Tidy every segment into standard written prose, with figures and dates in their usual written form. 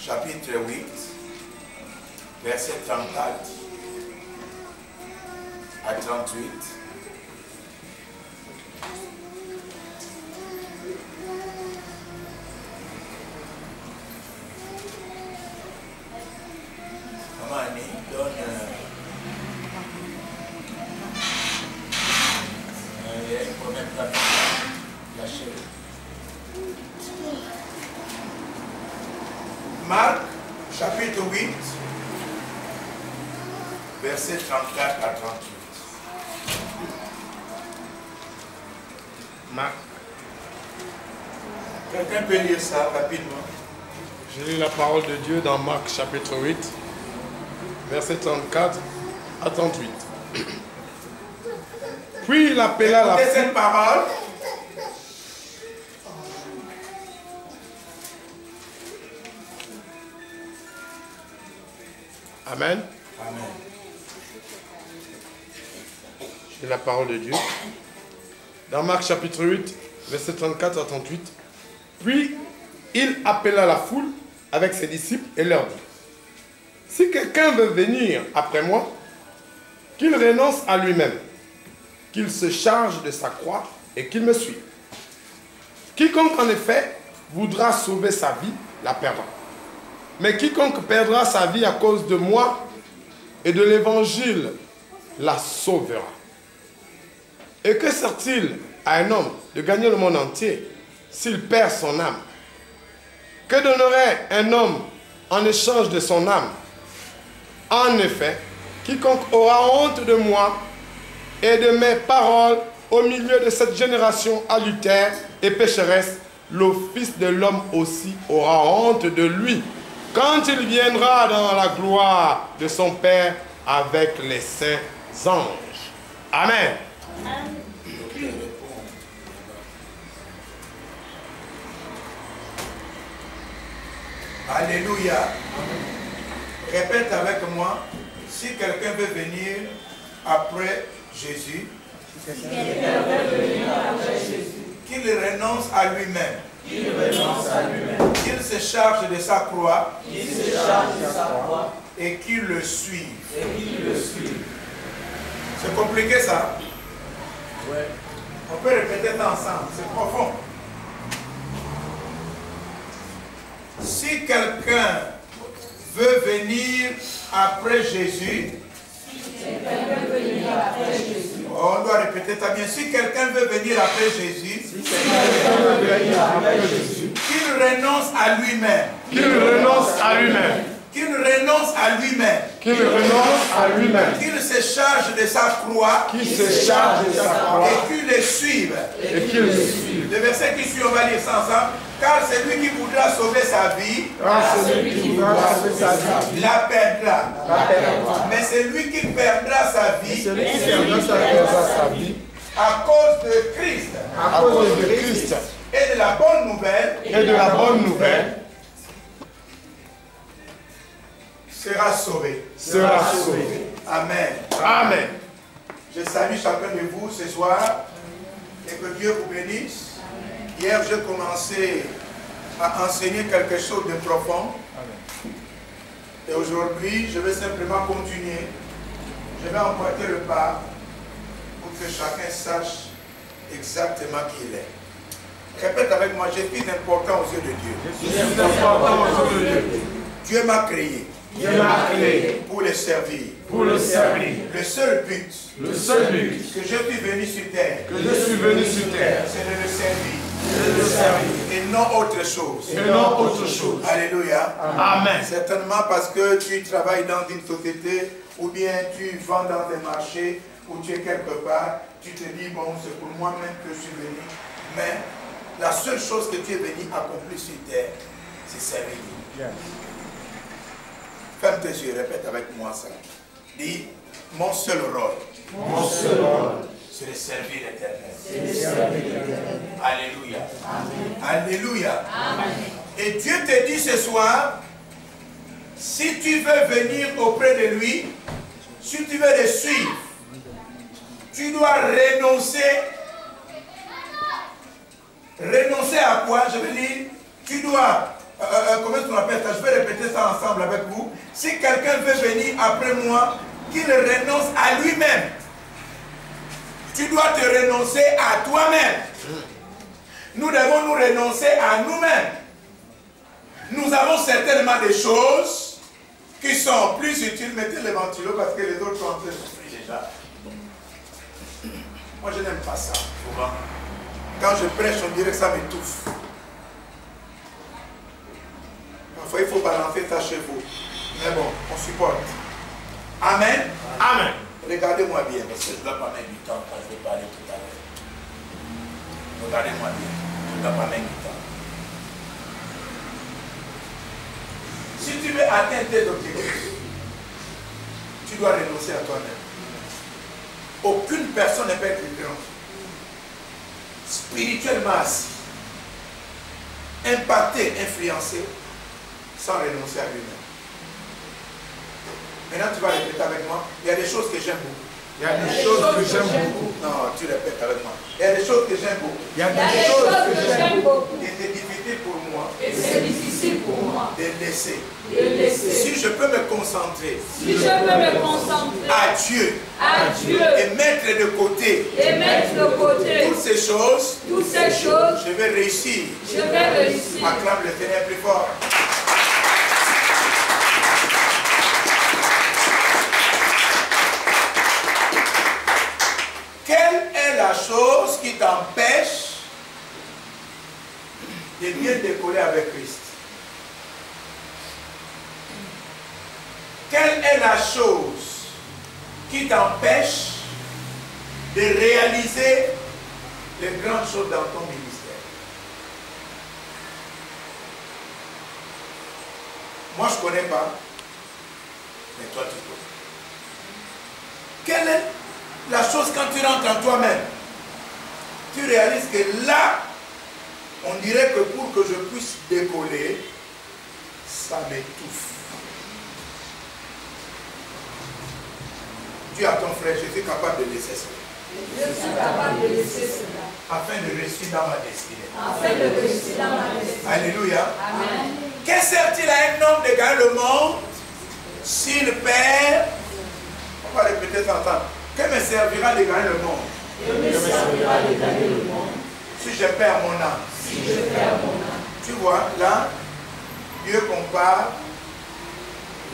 chapitre 8, verset 34 à 38. Maman Annie, donne une première plateforme. Lâchez-le. Marc, chapitre 8, verset 34 à 38. Marc. Quelqu'un peut lire ça rapidement? Je lis la parole de Dieu dans Marc chapitre 8, verset 34 à 38. Puis il appela la Écoutez cette parole. Amen. Amen. C'est la parole de Dieu. Dans Marc chapitre 8, verset 34 à 38. Puis il appela la foule avec ses disciples et leur dit: si quelqu'un veut venir après moi, qu'il renonce à lui-même, qu'il se charge de sa croix et qu'il me suive. Quiconque en effet voudra sauver sa vie, la perdra. Mais quiconque perdra sa vie à cause de moi et de l'évangile, la sauvera. Et que sert-il à un homme de gagner le monde entier s'il perd son âme? Que donnerait un homme en échange de son âme? En effet, quiconque aura honte de moi et de mes paroles au milieu de cette génération adultère et pécheresse, le Fils de l'homme aussi aura honte de lui quand il viendra dans la gloire de son Père avec les saints anges. Amen. Alléluia. Répète avec moi. Si quelqu'un veut venir après Jésus, qu'il renonce à lui-même. Qu'il se charge de sa croix. Et qu'il le suive. C'est compliqué ça? Ouais. On peut répéter ça ensemble, c'est profond. Si quelqu'un veut venir après Jésus, on doit répéter ça bien. Si quelqu'un veut venir après Jésus, qu'il renonce à lui-même. Qu'il renonce à lui-même. Qu'il renonce à lui-même. Qu'il renonce à lui-même. Qu'il se charge de sa croix. Qu'il se charge de sa croix. Et qu'il le suive. Et qu'il le suive. Le verset qui suit, on va lire ça ensemble. Car celui qui voudra sauver sa vie, la perdra. Mais celui qui perdra sa vie, à cause de Christ, et de la bonne nouvelle, sera sauvé. Amen. Amen. Je salue chacun de vous ce soir et que Dieu vous bénisse. Hier, j'ai commencé à enseigner quelque chose de profond. Et aujourd'hui, je vais simplement continuer. Je vais emboîter le pas pour que chacun sache exactement qui il est. Répète avec moi, je suis important aux yeux de Dieu. Dieu m'a créé. Pour le servir. Le seul but que je suis venu sur terre, c'est de le servir. Et non autre chose. Alléluia. Amen. Certainement parce que tu travailles dans une société ou bien tu vends dans des marchés ou tu es quelque part, tu te dis bon, c'est pour moi-même que je suis venu. Mais la seule chose que tu es venu accomplir sur terre, c'est servir. Ferme tes yeux, répète avec moi ça. Dis, mon seul rôle, c'est de servir l'Éternel. Alléluia. Alléluia. Et Dieu te dit ce soir, si tu veux venir auprès de lui, si tu veux le suivre, tu dois renoncer. Renoncer à quoi? Je veux dire, tu dois, comment est-ce qu'on appelle ça? Je vais répéter répéter ça ensemble avec vous. Si quelqu'un veut venir après moi, qu'il renonce à lui-même. Tu dois te renoncer à toi-même. Nous devons nous renoncer à nous-mêmes. Nous avons certainement des choses qui sont plus utiles. Mettez les ventilos parce que les autres sont en train de souffrir déjà. Moi, je n'aime pas ça, souvent. Quand je prêche, on dirait que ça m'étouffe. Parfois, il faut balancer ça chez vous. Mais bon, on supporte. Amen. Amen. Regardez-moi bien, parce que je ne dois pas mettre du temps quand je vais parler tout à l'heure. Regardez-moi bien. Je ne dois pas mettre du temps. Si tu veux atteindre tes objectifs, tu dois renoncer à toi-même. Aucune personne ne peut être grande. Spirituellement assis, impacté, influencé, sans renoncer à lui-même. Maintenant, tu vas répéter avec moi. Il y a des choses que j'aime beaucoup. Il y a des choses que j'aime beaucoup. Non, tu répètes avec moi. Il y a des choses que j'aime beaucoup. Il y a des choses que j'aime beaucoup. Et c'est difficile pour moi. Et c'est difficile pour moi De laisser. de laisser. Si je peux me concentrer. Si je peux me concentrer À Dieu. à Dieu Et mettre de côté. et mettre de côté Toutes ces choses. toutes ces choses, Je vais réussir. je vais réussir. Acclame le Seigneur plus fort. Quelle est la chose qui t'empêche de bien décoller avec Christ? Quelle est la chose qui t'empêche de réaliser les grandes choses dans ton ministère? Moi, je ne connais pas, mais toi, tu connais. Quelle est la chose quand tu rentres en toi-même? Tu réalises que là, on dirait que pour que je puisse décoller, ça m'étouffe. Dis à ton frère, je suis capable de laisser cela. Je suis capable de laisser cela Afin de réussir dans ma destinée. afin de réussir dans ma destinée. Alléluia. Amen. Que sert-il à un homme de gagner le monde s'il perd? On va répéter ça ensemble. Que me servira de gagner le monde Que me servira de gagner le monde si je perds mon âme? si je perds mon âme? Tu vois, là, Dieu compare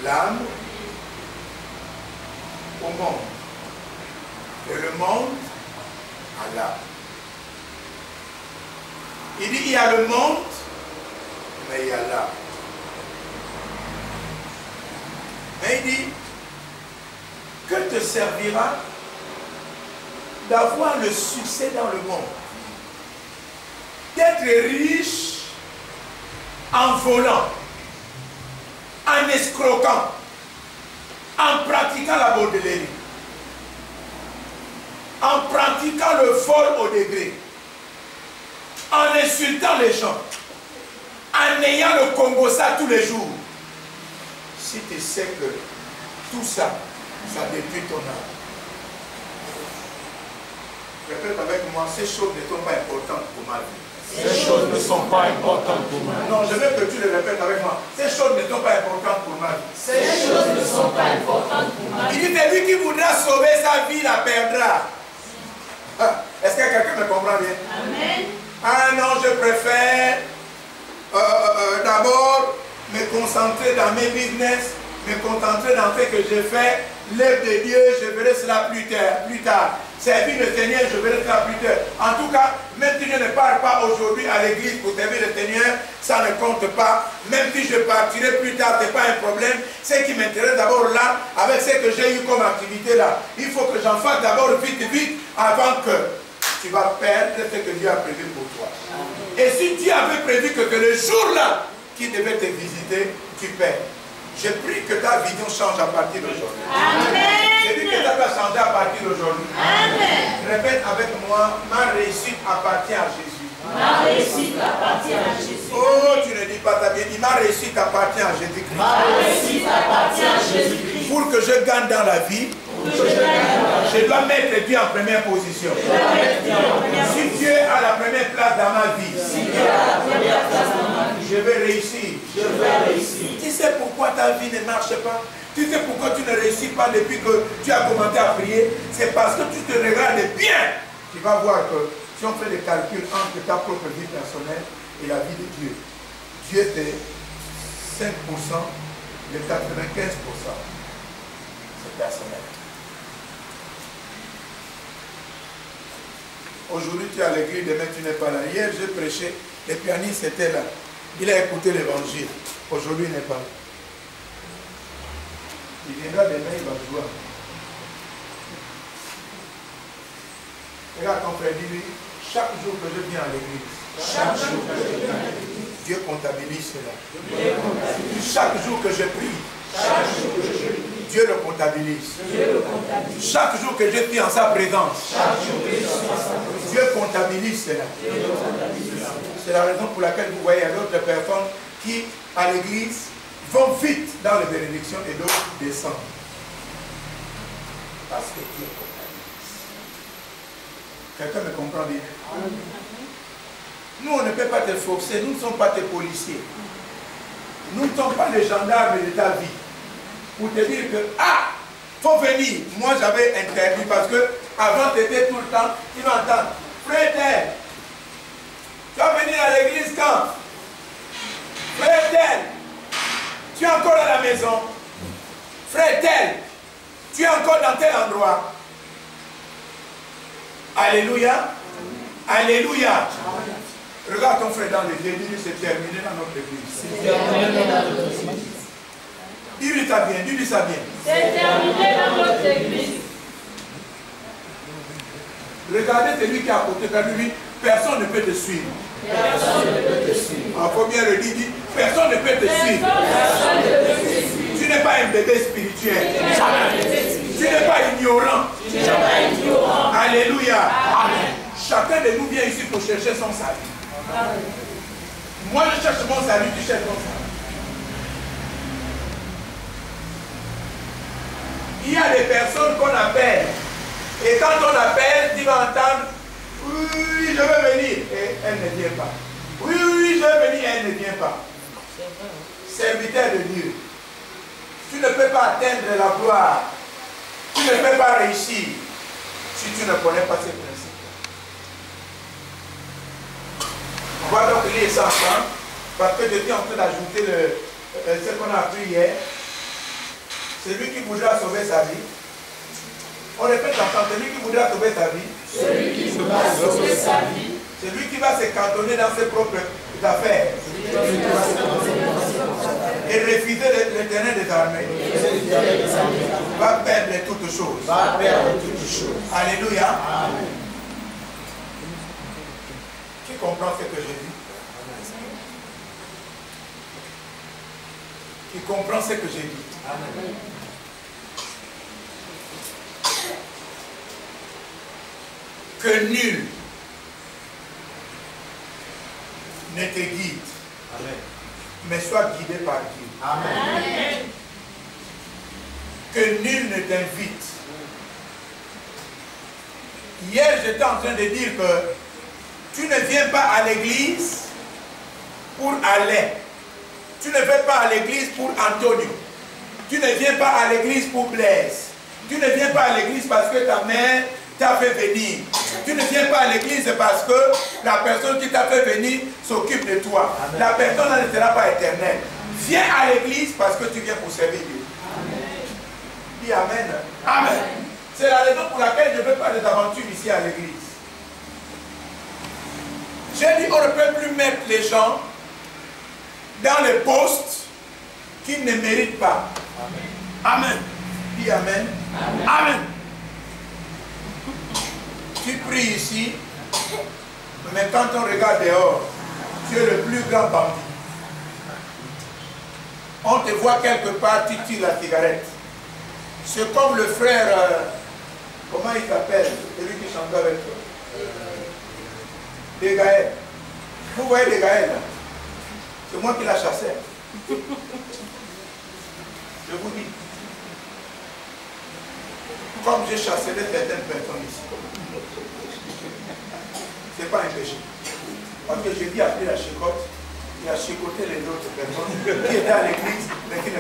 l'âme au monde. Et le monde à l'âme. Il dit, il y a le monde, mais il y a l'âme. Mais il dit, que te servira d'avoir le succès dans le monde? D'être riche en volant, en escroquant, en pratiquant la bordelerie, en pratiquant le vol au degré, en insultant les gens, en ayant le Congo ça tous les jours. Si tu sais que tout ça, ça détruit ton âme. Répète avec moi, ces choses ne sont pas importantes pour ma vie. Ces choses ne sont pas importantes pour moi. Non, je veux que tu le répètes avec moi. Ces choses ne sont pas importantes pour ma vie. Ces choses ne sont pas importantes pour ma Il vie. dit, celui qui voudra sauver sa vie la perdra. Ah, est-ce que quelqu'un me comprend bien? Amen. Ah non, je préfère d'abord me concentrer dans mes business, me concentrer dans ce que je fais. L'œuvre de Dieu, je verrai cela plus tard. Servir le Seigneur, je verrai cela plus tard. En tout cas, même si je ne pars pas aujourd'hui à l'église pour servir le Seigneur, ça ne compte pas. Même si je partirai plus tard, ce n'est pas un problème. Ce qui m'intéresse d'abord là, avec ce que j'ai eu comme activité là, il faut que j'en fasse d'abord vite, avant que tu vas perdre ce que Dieu a prévu pour toi. Et si Dieu avait prévu que le jour-là, qui devait te visiter, tu perds. Je prie que ta vision change à partir d'aujourd'hui. Amen. Je dis que ça va changer à partir d'aujourd'hui. Amen. Répète avec moi, ma réussite appartient à Jésus. Ma réussite appartient à Jésus. Oh, tu ne dis pas ta bien, dis ma réussite appartient à Jésus-Christ. Ma réussite appartient à Jésus-Christ. Pour que je gagne dans la vie, je dois mettre Dieu en première position. Si Dieu a la première place dans ma vie, je vais réussir. Tu sais pourquoi pourquoi ta vie ne marche pas? Tu sais pourquoi tu ne réussis pas depuis que tu as commencé à prier? C'est parce que tu te regardes bien. Tu vas voir que si on fait des calculs entre ta propre vie personnelle et la vie de Dieu, Dieu c'est 5% de 95%. C'est personnel. Aujourd'hui, tu es à l'église, demain, tu n'es pas là. Hier, j'ai prêché, le pianiste était là. Il a écouté l'évangile. Aujourd'hui, il n'est pas là. Il viendra demain, il va jouer. Regarde ton frère, dis-lui, chaque jour que je viens à l'église, Dieu comptabilise cela. Chaque jour que je prie, Dieu le comptabilise. Chaque jour que je prie en sa présence, Dieu comptabilise cela. C'est la raison pour laquelle vous voyez d'autres personnes qui, à l'église, vont vite dans les bénédictions et d'autres descendent. Parce que Dieu comptabilise. Quelqu'un me comprend bien? Nous, on ne peut pas te forcer, nous ne sommes pas tes policiers. Nous ne sommes pas les gendarmes de ta vie. Pour te dire que, ah, faut venir. Moi, j'avais interdit parce que avant, tu étais tout le temps, tu m'entends. Frère, tu vas venir à l'église quand? Frère, tu es encore à la maison. Frère, tu es encore dans tel endroit. Alléluia. Alléluia. Regarde ton frère dans les yeux, dis-lui c'est terminé dans notre église. Dis-lui ça bien, dis-lui ça bien. C'est terminé dans notre église. Regardez celui qui est à côté de lui, personne ne peut te suivre. Personne ne peut te suivre. En première le dit, personne ne peut te suivre. Personne ne peut te suivre. Tu n'es pas un bébé spirituel. Tu n'es pas ignorant. Tu n'es pas ignorant. Alléluia. Amen. Chacun de nous vient ici pour chercher son salut. Amen. Moi je cherche mon salut, tu cherches ton salut. Il y a des personnes qu'on appelle. Et quand on appelle, tu vas entendre, oui, je veux venir. Et elle ne vient pas. Oui, je veux venir, elle ne vient pas. Serviteur de Dieu. Tu ne peux pas atteindre la gloire. Tu ne peux pas réussir si tu ne connais pas ces principes. On va donc lire ça ensemble, parce que j'étais en train d'ajouter ce qu'on a appris hier. Celui qui voudra sauver sa vie. On répète ensemble, celui qui voudra sauver sa vie. Celui qui voudra sauver sa vie. Celui qui va se cantonner dans ses propres affaires. Et refuser l'Éternel des armées. Va perdre toutes choses. Alléluia. Amen. Qui comprend ce que je dis? Qui comprend ce que j'ai dit? Amen. Que nul ne te guide, amen, mais sois guidé par Dieu. Amen. Que nul ne t'invite. Hier, j'étais en train de dire que tu ne viens pas à l'église pour aller. Tu ne viens pas à l'église pour Antonio. Tu ne viens pas à l'église pour Blaise. Tu ne viens pas à l'église parce que ta mère t'a fait venir. Tu ne viens pas à l'église parce que la personne qui t'a fait venir s'occupe de toi. Amen. La personne ne sera pas éternelle. Viens à l'église parce que tu viens pour servir Dieu. Amen. Dis amen. Amen. C'est la raison pour laquelle je ne veux pas des aventures ici à l'église. J'ai dit on ne peut plus mettre les gens dans les postes qu'ils ne méritent pas. Amen. Amen. Dis amen. Amen. Amen. Tu pries ici, mais quand on regarde dehors, tu es le plus grand bandit. On te voit quelque part, tu tires la cigarette. C'est comme le frère, comment il s'appelle, celui qui chante avec toi, Dégaël. Vous voyez Dégaël, là? C'est moi qui l'a chassé. Je vous dis. Comme j'ai chassé certaines personnes ici. Ce n'est pas un péché. Parce que j'ai dit appeler la chicotte, il a chicoté les autres personnes qui étaient à l'église, mais qui ne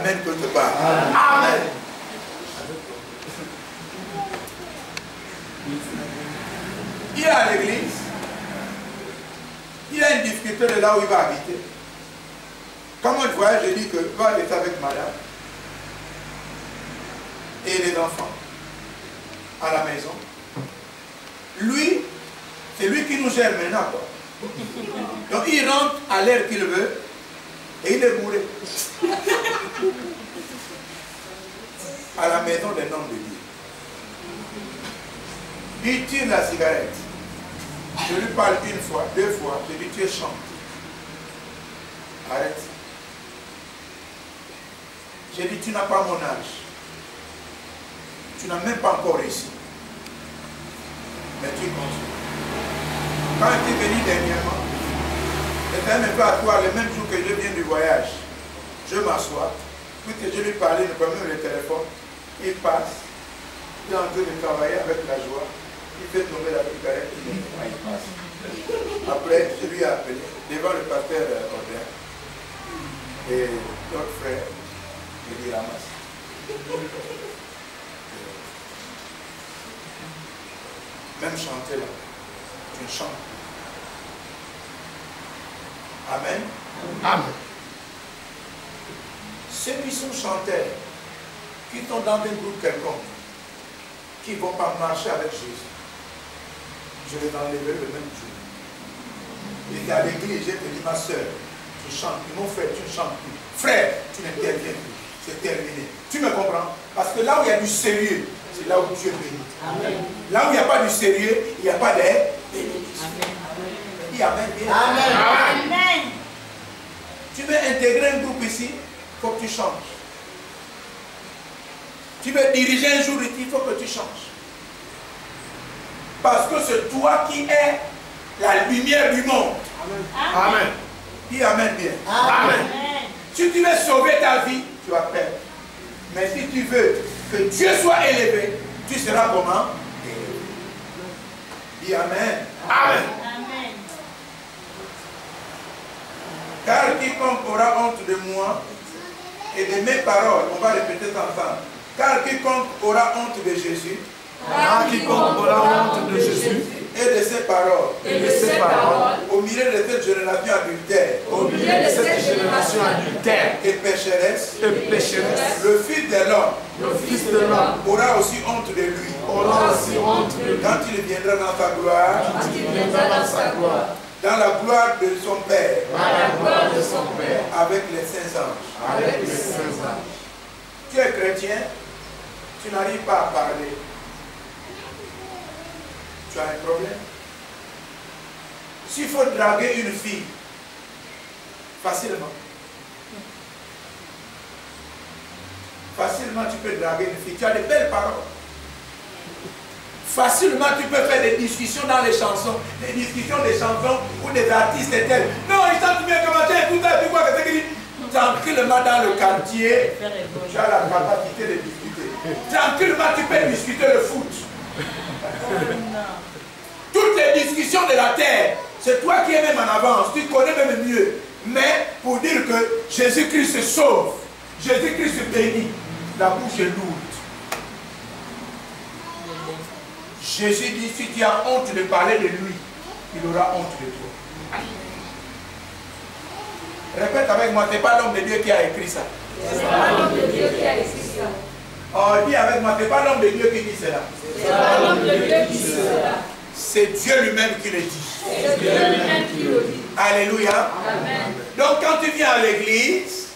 amen quelque part. Amen. Il est à l'église. Il a une difficulté de là où il va habiter. Quand moi je voyage, je dis que va être avec madame et les enfants à la maison. Lui, c'est lui qui nous gère maintenant, quoi. Donc il rentre à l'heure qu'il veut et il est bourré. À la maison des noms de Dieu. Il tire la cigarette. Je lui parle une fois, deux fois, je lui dis tu es chante. Arrête. J'ai dit tu n'as pas mon âge. Tu n'as même pas encore réussi. Mais tu continues. Quand tu es venu dernièrement, c'était un peu à toi, le même jour que je viens du voyage. Je m'assois, puis que je lui parlais, je prends même le téléphone, il passe, il est en train de travailler avec la joie, il fait tomber la cigarette, il passe. Après, je lui ai appelé, devant le pasteur Audrey, et notre frère, il dit ramasse. Même chanter là, tu chantes. Amen. Amen. Ceux qui sont chanteurs, qui sont dans un groupe quelconque, qui ne vont pas marcher avec Jésus, je les enlèverai le même jour. Et à l'église, j'ai dit, ma soeur, tu chantes plus. Mon frère, tu ne chantes plus. Frère, tu n'interviens plus. C'est terminé. Tu me comprends? Parce que là où il y a du sérieux, c'est là où Dieu bénit. Amen. Là où il n'y a pas du sérieux, il n'y a pas de bénédiction. Dis amen bien. Amen. Amen. Tu veux intégrer un groupe ici, il faut que tu changes. Tu veux diriger un jour ici, il faut que tu changes. Parce que c'est toi qui es la lumière du monde. Amen. Amen. Dis amen bien. Amen. Si tu veux sauver ta vie, tu vas perdre. Mais si tu veux que Dieu soit élevé, tu seras comment? Dis amen. Amen. Car quiconque aura honte de moi et de mes paroles, on va répéter ensemble. Car quiconque aura honte de Jésus, Car quiconque aura honte de Jésus et de ses paroles, au milieu de cette génération adultère, et pécheresse, le Fils de l'homme aura aussi honte de lui, quand il viendra dans sa gloire, dans la gloire de son Père, avec les saints anges. Tu es chrétien, tu n'arrives pas à parler. Tu as un problème. S'il faut draguer une fille, facilement. Facilement, tu peux draguer une fille. Tu as de belles paroles. Facilement, tu peux faire des discussions dans les chansons. Des discussions des chansons où des artistes tels. Non, ils chantent bien comment tu es, tout ça, tu vois que c'est dit. Tranquillement dans le quartier, tu as la capacité de discuter. Tranquillement, tu peux discuter le foot. Toutes les discussions de la terre, c'est toi qui es même en avance, tu connais même mieux. Mais pour dire que Jésus-Christ sauve, Jésus-Christ bénit, la bouche est lourde. Jésus dit, si tu as honte de parler de lui, il aura honte de toi. Répète avec moi, ce n'est pas l'homme de Dieu qui a écrit ça. C'est pas l'homme de Dieu qui a écrit ça. Oh, dis avec moi, ce n'est pas l'homme de Dieu qui dit cela. C'est pas l'homme de Dieu qui dit cela. C'est Dieu lui-même qui le dit. C'est Dieu lui-même qui le dit. Alléluia. Amen. Donc quand tu viens à l'église,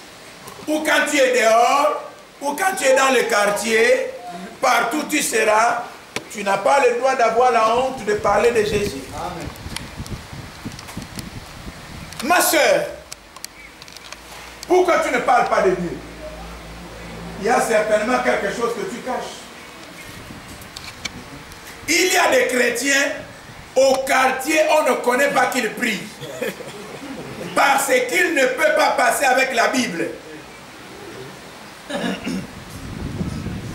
ou quand tu es dehors, ou quand tu es dans le quartier, partout tu seras, tu n'as pas le droit d'avoir la honte de parler de Jésus. Amen. Ma soeur, pourquoi tu ne parles pas de Dieu? Il y a certainement quelque chose que tu caches. Il y a des chrétiens, au quartier, on ne connaît pas qu'ils prient. Parce qu'ils ne peuvent pas passer avec la Bible.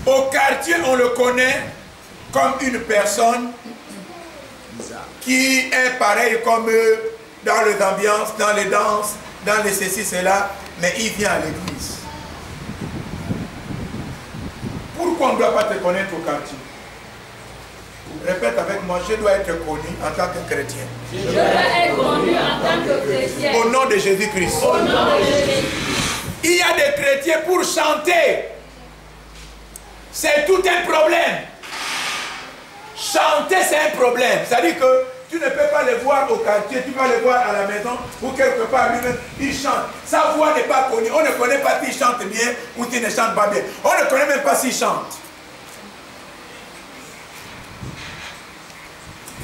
Au quartier, on le connaît comme une personne qui est pareil comme eux dans les ambiances, dans les danses, dans les ceci, cela, mais il vient à l'église. Pourquoi on ne doit pas te connaître au quartier? Répète avec moi, je dois être connu en tant que chrétien. Je dois être connu en tant que chrétien. Au nom de Jésus-Christ. Au nom de Jésus. Il y a des chrétiens pour chanter. C'est tout un problème. Chanter, c'est un problème. C'est-à-dire que tu ne peux pas les voir au quartier, tu vas les voir à la maison ou quelque part lui-même, il chante. Sa voix n'est pas connue. On ne connaît pas s'il chante bien ou s'il ne chante pas bien. On ne connaît même pas s'il chante.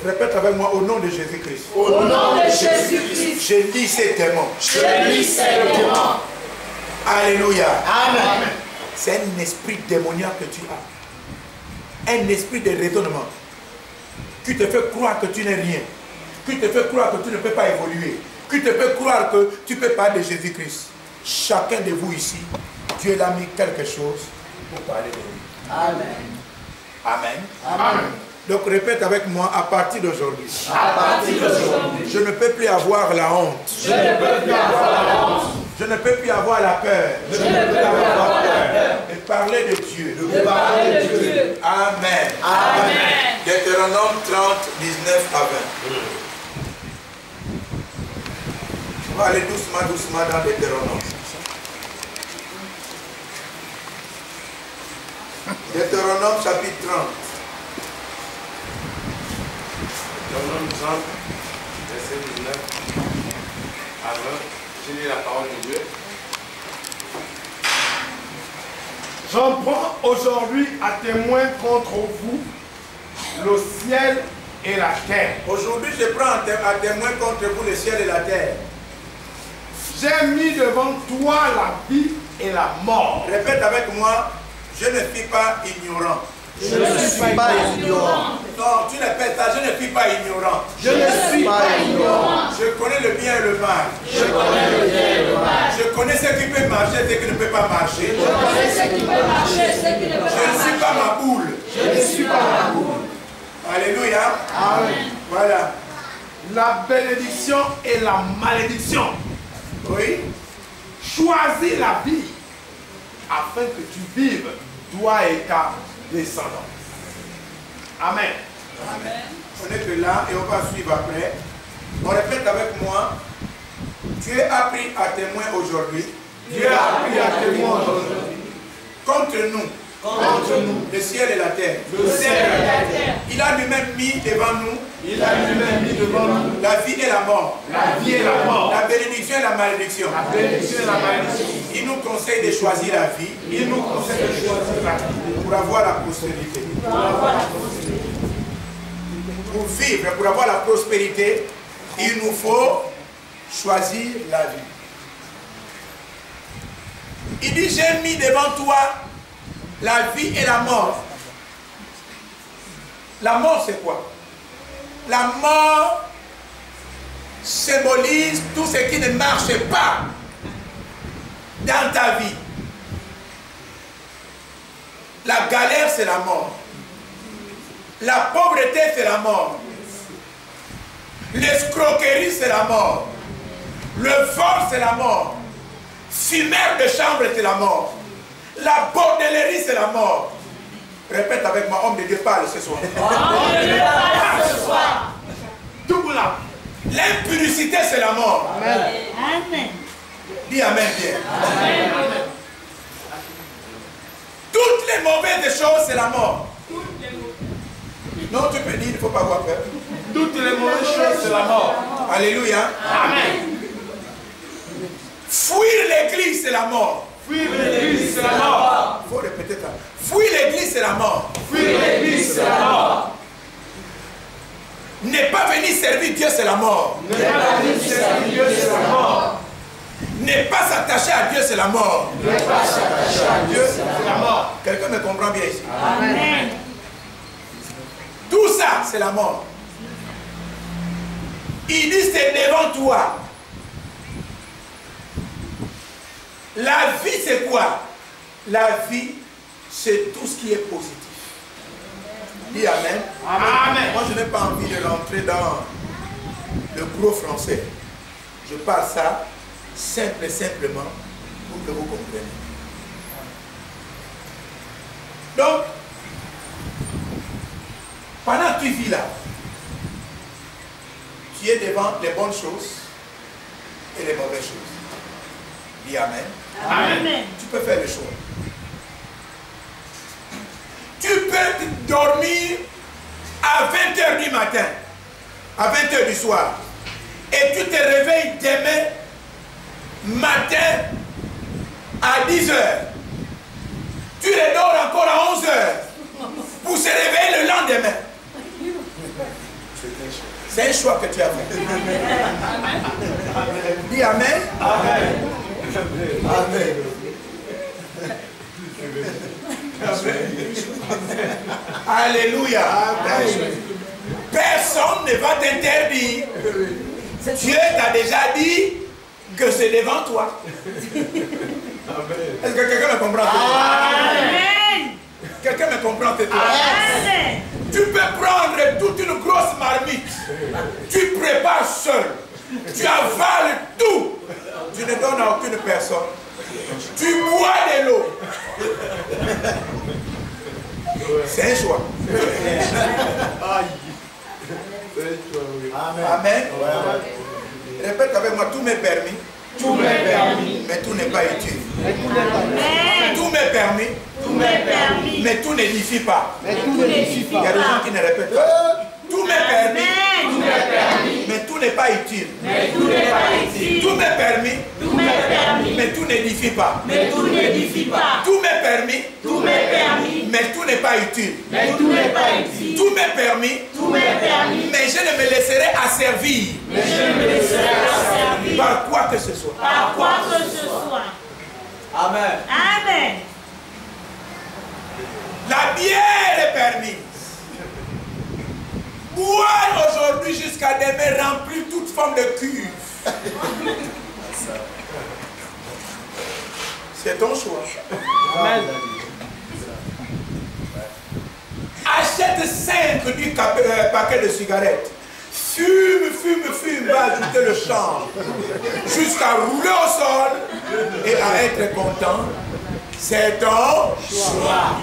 Répète avec moi au nom de Jésus-Christ. Au nom de Jésus-Christ. Je lis ces démons. Je lis ces démons. Alléluia. Amen. C'est un esprit démoniaque que tu as. Un esprit de raisonnement. Qui te fait croire que tu n'es rien. Qui te fait croire que tu ne peux pas évoluer. Qui te fait croire que tu peux parler de Jésus-Christ. Chacun de vous ici, Dieu l'a mis quelque chose pour parler de lui. Amen. Amen. Amen. Donc répète avec moi, à partir d'aujourd'hui. À partir d'aujourd'hui. Je ne peux plus avoir la honte. Je ne peux plus avoir la honte. Je ne peux plus avoir la peur. Je ne peux plus avoir la peur. De parler de Dieu. De parler de Dieu. Amen. Amen. Deutéronome 30, 19 à 20. On va aller doucement, doucement dans Deutéronome. Deutéronome chapitre 30. Deutéronome 30, verset 19 à 20. Je lis la parole de Dieu. J'en prends aujourd'hui à témoin contre vous le ciel et la terre. Aujourd'hui, je prends à témoin contre vous le ciel et la terre. J'ai mis devant toi la vie et la mort. Répète avec moi, je ne suis pas ignorant. Je ne suis pas ignorant. Non, tu répètes ça, je ne suis pas ignorant. Je ne suis pas ignorant. Je connais le bien et le mal. Je connais le bien et le mal. Je connais ce qui peut marcher et ce qui ne peut pas marcher. Je connais ce qui peut marcher, ce qui ne peut Je ne pas suis pas marcher. ma boule. Je ne suis pas ma boule. Alléluia. Amen. Voilà. La bénédiction et la malédiction. Oui. Choisis la vie afin que tu vives, toi et ta descendance. Amen. Amen. On est que là et on va suivre après. On répète avec moi. Dieu a pris à témoin aujourd'hui. Dieu a pris à témoin aujourd'hui Contre nous. Contre nous. Le ciel et la terre. le ciel et la terre. Il a lui-même mis devant nous Il a lui-même mis devant nous la vie et la mort. la vie et la mort, La bénédiction et la malédiction. la bénédiction et la malédiction. Il nous conseille de choisir la vie Il nous conseille de choisir la vie pour avoir la prospérité. Pour avoir la prospérité. Pour vivre, pour avoir la prospérité, il nous faut choisir la vie. Il dit, j'ai mis devant toi la vie et la mort. La mort, c'est quoi? La mort symbolise tout ce qui ne marche pas dans ta vie. La galère, c'est la mort. La pauvreté, c'est la mort. L'escroquerie, c'est la mort. Le vol, c'est la mort. Fumeur de chambre, c'est la mort. La bordellerie, c'est la mort. Répète avec moi, homme de Dieu, parle ce soir. Homme de Dieu, parle ce soir. Tout là. L'impudicité, c'est la mort. Amen. Dis amen bien. Amen. Toutes les mauvaises choses, c'est la mort. Non, tu peux dire, il ne faut pas avoir peur. Toutes les mauvaises choses, c'est la mort. Alléluia. Amen. Fuir l'église, c'est la mort. Fuir l'église, c'est la mort. Il faut répéter ça. Fuir l'église, c'est la mort. Fuir l'église, c'est la mort. Ne pas venir servir Dieu, c'est la mort. Ne pas venir servir Dieu, c'est la mort. Ne pas s'attacher à Dieu, c'est la mort. Ne pas s'attacher à Dieu, c'est la mort. Quelqu'un me comprend bien ici. Amen. Tout ça, c'est la mort. Il dit, c'est devant toi. La vie, c'est quoi? La vie, c'est tout ce qui est positif. Dis amen. Amen. Moi, je n'ai pas envie de rentrer dans le gros français. Je parle ça simplement pour que vous compreniez. Donc, tu vis là, tu es devant les bonnes choses et les mauvaises choses. Dis Amen. Amen. Tu peux faire le choix. Tu peux dormir à 20h du matin, à 20h du soir, et tu te réveilles demain matin à 10h. Tu redors encore à 11h pour se réveiller le lendemain. C'est un choix que tu as fait. Dis Amen. Amen. Amen. Alléluia. Personne ne va t'interdire. Dieu t'a déjà dit que c'est devant toi. Est-ce que quelqu'un me comprend? Amen. Quelqu'un me comprend? Amen. Tu peux prendre toute une grosse marmite. Tu prépares seul. Tu avales tout. Tu ne donnes à aucune personne. Tu bois de l'eau. C'est un choix. Amen. Répète avec moi, tout m'est permis. Tout m'est permis. Mais tout n'est pas utile. Amen. Tout m'est permis. Tout m'est permis. Mais tout n'édifie pas. Tout n'édifie Il y a des gens pas. qui ne répètent pas. Tout m'est permis. Amen. Tout m'est permis. Mais tout n'est pas utile. Mais tout n'est pas utile. Tout m'est permis. Tout m'est permis. Mais tout n'édifie pas. Mais tout n'édifie pas. Tout m'est permis. Tout m'est permis. Mais tout n'est pas utile. Mais tout n'est pas utile. Tout m'est permis. Tout m'est permis. Mais je ne me laisserai asservir Mais je ne me laisserai pas servir par quoi que ce soit. par quoi que ce soit. Amen. Amen. La bière est permise. Boire aujourd'hui jusqu'à demain remplit toute forme de cuve. C'est ton choix. Achète 5 du paquet de cigarettes. Fume, va ajouter le chanvre. Jusqu'à rouler au sol et à être content. C'est ton choix.